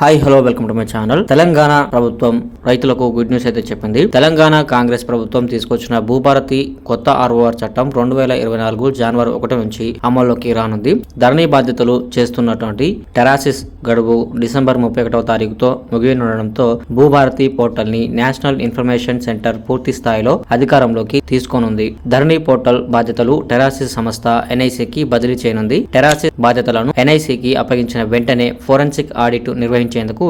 Hi hello welcome to my channel. Telangana ప్రభుత్వం రైతులకు good news అయితే చెప్పింది. తెలంగాణ కాంగ్రెస్ ప్రభుత్వం తీసుకొచ్చిన భూభారతి కొత్త ఆర్ఓఆర్ చట్టం 2024 జనవరి 1 నుంచి అమల్లోకి రానుంది. ధరణి బాధ్యతలు చేస్తున్నటువంటి టెరాసిస్ గడువు డిసెంబర్ 31వ తారీఖుతో ముగియనుండడంతో భూభారతి పోర్టల్ ని నేషనల్ ఇన్ఫర్మేషన్ సెంటర్ పూర్తి స్థాయిలో అధికారంలోకి తీసుకోనుంది. ధరణి పోర్టల్ బాధ్యతలు టెరాసిస్ సంస్థ ఎన్ఐసికి బదిలీ చేయనుంది. టెరాసిస్ బాధ్యతలను ఎన్ఐసికి అప్పగించిన వెంటనే ఫోరెన్సిక్ ఆడిట్ నిర్వహించేందుకు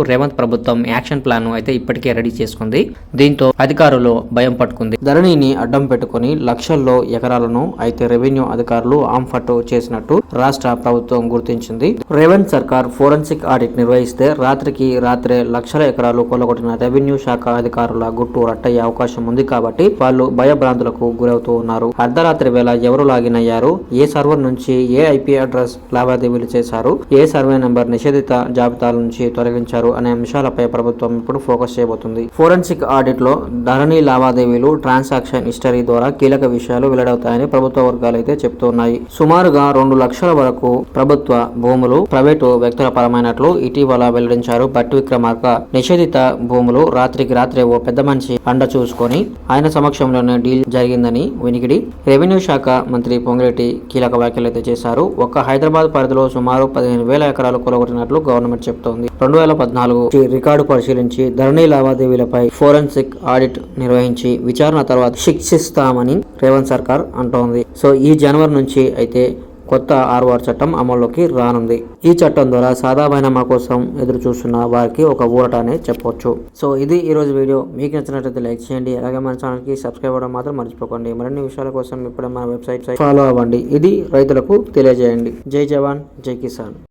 రేవంత్ ప్రభుత్వం యాక్షన్ ప్లాన్ ను అయితే ఇప్పటికే రెడీ చేసుకుంది. దీంతో అధికారులు భయం పట్టుకుంది. ధరణిని అడ్డం పెట్టుకుని లక్షల్లో ఎకరాలను అయితే రెవెన్యూ అధికారులు ఆంఫట్ చేసినట్టు రాష్ట్ర ప్రభుత్వం గుర్తించింది. రేవంత్ సర్కార్ ఫోరెన్సిక్ ఆడిట్ నిర్వహిస్తే రాత్రికి రాత్రే లక్షల ఎకరాలు కొల్లగొట్టిన రెవెన్యూ శాఖ అధికారుల గుట్టు రట్టయ్యే అవకాశం ఉంది కాబట్టి వాళ్ళు భయభ్రాంతులకు గురవుతూ ఉన్నారు. అర్ధరాత్రి వేళ ఎవరు లాగిన్ అయ్యారు, ఏ సర్వర్ నుంచి ఏ ఐపీ అడ్రస్ లావాదేవీలు చేశారు, ఏ సర్వే నెంబర్ నిషేధిత జాబితాల నుంచి తొలగించారు అనే అంశాలపై ప్రభుత్వం ఇప్పుడు ఫోకస్ చేయబోతుంది. ఫోరెన్సిక్ ఆడిట్ లో ధరణి లావాదేవీలు, ట్రాన్సాక్షన్ హిస్టరీ ద్వారా కీలక విషయాలు వెల్లడవుతాయని ప్రభుత్వ వర్గాలు అయితే చెబుతున్నాయి. సుమారుగా 2 లక్షల వరకు ప్రభుత్వ భూములు ప్రైవేటు వ్యక్తుల పరమైనట్లు ఇటీవల వెల్లడించారు బట్టి విక్రమార్క. నిషేధిత భూములు రాత్రికి రాత్రే ఓ పెద్ద మనిషి అండ చూసుకొని ఆయన సమక్షంలోనే డీల్ జరిగిందని వినికిడి. రెవెన్యూ శాఖ మంత్రి పొంగిరెడ్డి కీలక వ్యాఖ్యలు అయితే చేశారు. ఒక్క హైదరాబాద్ పరిధిలో సుమారు 15,000 ఎకరాలు కొలగొట్టినట్లు గవర్నమెంట్ చెబుతోంది. 2014 రికార్డు పరిశీలించి ధరణి లావాదేవీలపై ఫోరెన్సిక్ ఆడిట్ నిర్వహించి విచారణ తర్వాత శిక్షిస్తామని రేవంత్ సర్కార్ అంటోంది. సో ఈ జనవరి నుంచి అయితే కొత్త ఆర్ఓఆర్ చట్టం అమల్లోకి రానుంది. ఈ చట్టం ద్వారా సాదా బైనామా కోసం ఎదురు చూస్తున్న వారికి ఒక ఊరట అనే చెప్పవచ్చు. సో ఇది ఈ రోజు వీడియో. మీకు నచ్చినట్లయితే లైక్ చేయండి. అలాగే మన ఛానల్ కి సబ్స్క్రైబ్ అవ్వడం మాత్రం మర్చిపోకండి. మరిన్ని విషయాల కోసం ఇప్పుడే మన వెబ్సైట్ ఫాలో అవ్వండి. ఇది రైతులకు తెలియజేయండి. జై జవాన్, జై కిసాన్.